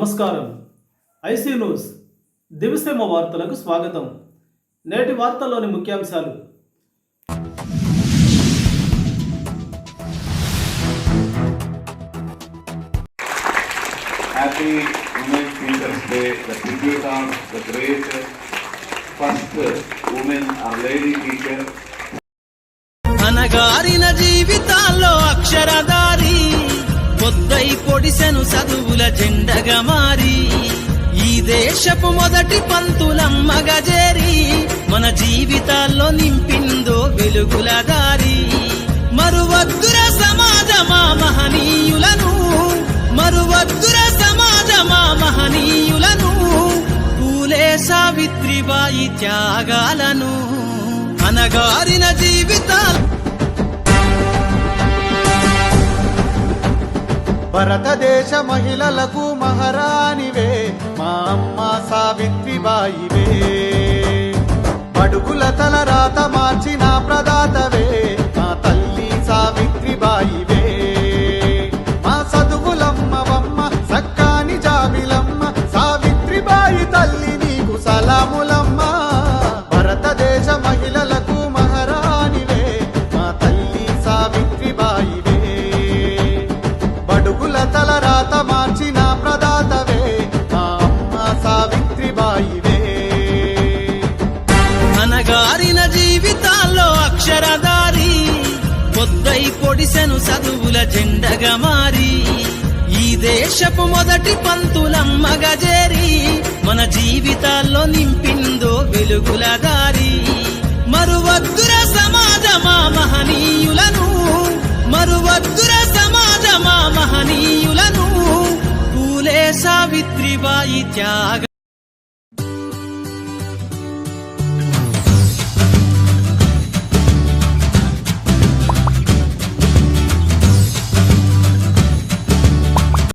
నమస్కారం. IC news దివిసేమ వార్తలకు స్వాగతం. నేటి వార్తల్లోని ముఖ్యాంశాలు. Happy Women's Teachers Day, the tribute of the great first women, our lady teacher. అనగారిన జీవితాల్లో అక్షరధారి పొద్దై పొడిసెను చదువుల జెండగా మారి ఈ దేశపు మొదటి పంతులమ్మగా చేరి మన జీవితాల్లో నింపిందో వెలుగుల దారి. మరువద్దుర సమాజమా మహనీయులను, మరువద్దుర సమాజమా మహనీయులను, పూలే సావిత్రిబాయి త్యాగాలను. అనగారిన జీవితాలు భారతదేశ మహిళలకు మహారాణివే మా అమ్మ సావిత్రిబాయివే. బడుగుల తల రాత మార్చిన ప్రదాతవే మా తల్లి సావిత్రిబాయివే. మా చదువులమ్మవమ్మ సక్కాని జాబిలమ్మ సావిత్రిబాయి తల్లి నీకు సలాములమ్మ. భారతదేశ మహిళలకు మహారాణివే మా తల్లి సావిత్రిబాయివే. బడుగుల తల రాత మార్చిన ప్రదాతవే మా అమ్మ సావిత్రిబాయివే. అనగారిన జీవితాల్లో అక్షరధారి పొద్దై పొడిసెను చదువుల జెండగా మారి ఈ దేశపు మొదటి పంతులమ్మగా చేరి మన జీవితాల్లో నింపిందో వెలుగుల దారి. మరువద్దుర సమాజమా మహనీయులను, మరువద్దుర సమాజమా మహనీయులను, పూలే సావిత్రిబాయి త్యాగ